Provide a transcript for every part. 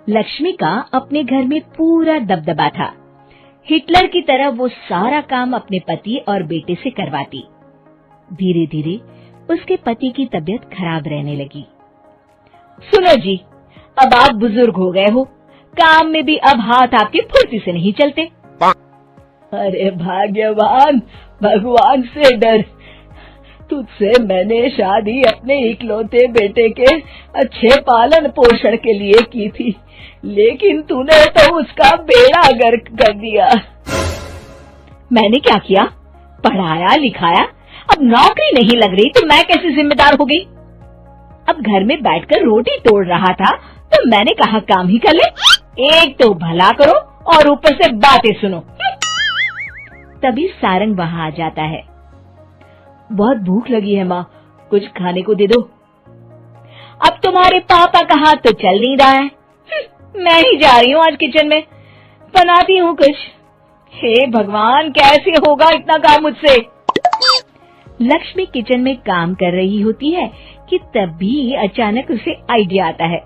लक्ष्मी का अपने घर में पूरा दबदबा था। हिटलर की तरह वो सारा काम अपने पति और बेटे से करवाती। धीरे धीरे उसके पति की तबीयत खराब रहने लगी। सुनो जी, अब आप बुजुर्ग हो गए हो, काम में भी अब हाथ आपके फुर्ती से नहीं चलते। अरे भाग्यवान, भगवान से डर। तुझसे मैंने शादी अपने इकलौते बेटे के अच्छे पालन पोषण के लिए की थी, लेकिन तूने तो उसका बेड़ा गर्क कर दिया। मैंने क्या किया? पढ़ाया लिखाया, अब नौकरी नहीं लग रही तो मैं कैसे जिम्मेदार हो गई? अब घर में बैठकर रोटी तोड़ रहा था तो मैंने कहा काम ही कर ले। एक तो भला करो और ऊपर से बातें सुनो। तभी सारंग वहां आ जाता है। बहुत भूख लगी है माँ, कुछ खाने को दे दो। अब तुम्हारे पापा का हाथ तो चल नहीं रहा है। मैं ही जा रही हूँ आज किचन में, बनाती हूँ कुछ। हे भगवान, कैसे होगा इतना काम मुझसे? लक्ष्मी किचन में काम कर रही होती है कि तभी अचानक उसे आइडिया आता है।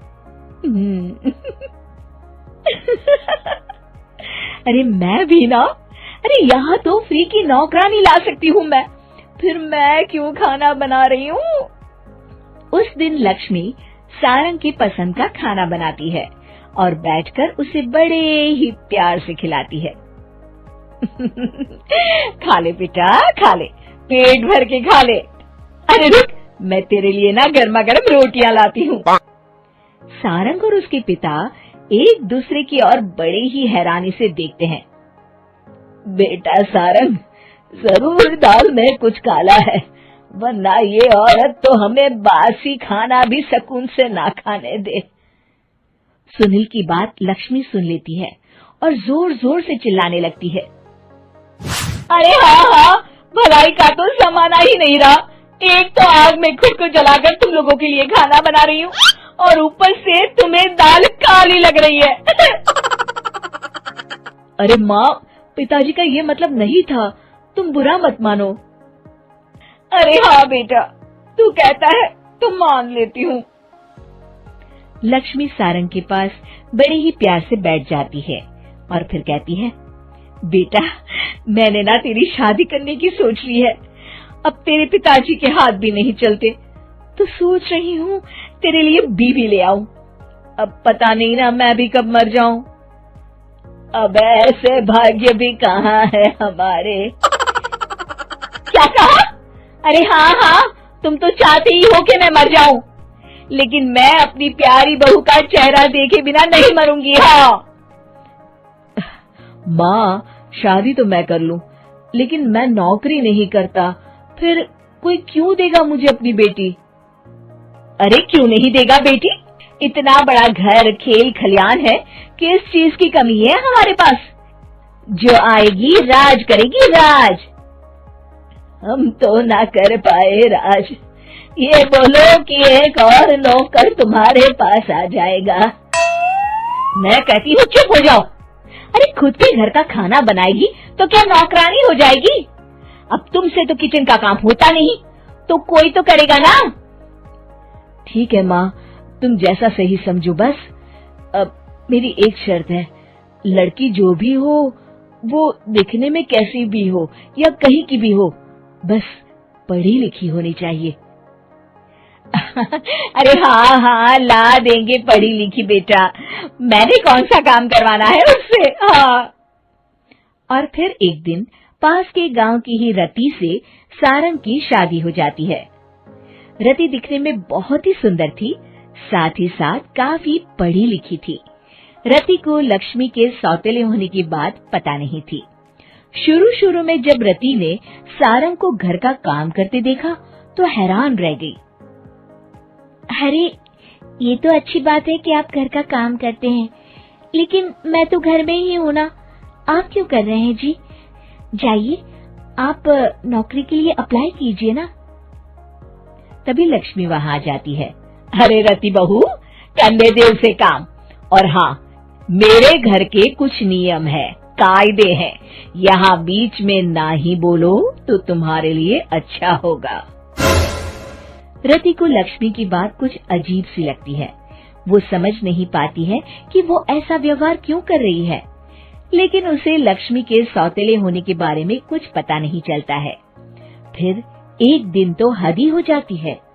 अरे मैं भी ना, अरे यहाँ तो फ्री की नौकरानी ला सकती हूँ मैं, फिर मैं क्यों खाना बना रही हूँ? उस दिन लक्ष्मी सारंग की पसंद का खाना बनाती है और बैठकर उसे बड़े ही प्यार से खिलाती है। खा ले बेटा, खा ले, पेट भर के खा ले। अरे रुक, मैं तेरे लिए ना गर्मा गर्म रोटियां लाती हूँ। सारंग और उसके पिता एक दूसरे की ओर बड़े ही हैरानी से देखते हैं। बेटा सारंग, जरूर दाल में कुछ काला है, वरना ये औरत तो हमें बासी खाना भी सुकून से ना खाने दे। सुनील की बात लक्ष्मी सुन लेती है और जोर जोर से चिल्लाने लगती है। अरे हाँ, भलाई का तो जमाना ही नहीं रहा। एक तो आग में खुद को जलाकर तुम लोगों के लिए खाना बना रही हूँ और ऊपर से तुम्हें दाल काली लग रही है। अरे माँ, पिताजी का ये मतलब नहीं था, तुम बुरा मत मानो। अरे हाँ बेटा, तू कहता है तो मान लेती हूँ। लक्ष्मी सारंग के पास बड़े ही प्यार से बैठ जाती है और फिर कहती है, बेटा मैंने ना तेरी शादी करने की सोच ली है। अब तेरे पिताजी के हाथ भी नहीं चलते, तो सोच रही हूँ तेरे लिए बीवी ले आऊं। अब पता नहीं ना मैं भी कब मर जाऊं। अब ऐसे भाग्य भी कहाँ है हमारे। क्या कहा? अरे हाँ, तुम तो चाहते ही हो कि मैं मर जाऊं, लेकिन मैं अपनी प्यारी बहू का चेहरा देखे बिना नहीं मरूंगी। हाँ माँ, शादी तो मैं कर लूं, लेकिन मैं नौकरी नहीं करता, फिर कोई क्यों देगा मुझे अपनी बेटी? अरे क्यों नहीं देगा बेटी? इतना बड़ा घर, खेल खलियान है, किस चीज की कमी है हमारे पास? जो आएगी राज करेगी, राज। हम तो ना कर पाए राज, ये बोलो कि एक और नौकर तुम्हारे पास आ जाएगा। मैं कहती हूँ चुप हो जाओ। अरे खुद के घर का खाना बनाएगी तो क्या नौकरानी हो जाएगी? अब तुमसे तो किचन का काम होता नहीं, तो कोई तो करेगा ना। ठीक है माँ, तुम जैसा सही समझो बस। अब मेरी एक शर्त है, लड़की जो भी हो वो दिखने में कैसी भी हो या कहीं की भी हो, बस पढ़ी लिखी होनी चाहिए। अरे हाँ, ला देंगे पढ़ी लिखी बेटा, मैंने कौन सा काम करवाना है उससे। हाँ। और फिर एक दिन पास के गांव की ही रति से सारंग की शादी हो जाती है। रति दिखने में बहुत ही सुंदर थी, साथ ही साथ काफी पढ़ी लिखी थी। रति को लक्ष्मी के सौतेले होने की बात पता नहीं थी। शुरू में जब रति ने सारंग को घर का काम करते देखा तो हैरान रह गई। अरे ये तो अच्छी बात है कि आप घर का काम करते हैं, लेकिन मैं तो घर में ही हूँ ना, आप क्यों कर रहे हैं जी? जाइए आप नौकरी के लिए अप्लाई कीजिए ना। तभी लक्ष्मी वहां आ जाती है। अरे रति बहू, करने दे उसे काम। और हाँ, मेरे घर के कुछ नियम है, कायदे हैं, यहाँ बीच में ना ही बोलो तो तुम्हारे लिए अच्छा होगा। रति को लक्ष्मी की बात कुछ अजीब सी लगती है। वो समझ नहीं पाती है कि वो ऐसा व्यवहार क्यों कर रही है, लेकिन उसे लक्ष्मी के सौतेले होने के बारे में कुछ पता नहीं चलता है। फिर एक दिन तो हद ही हो जाती है।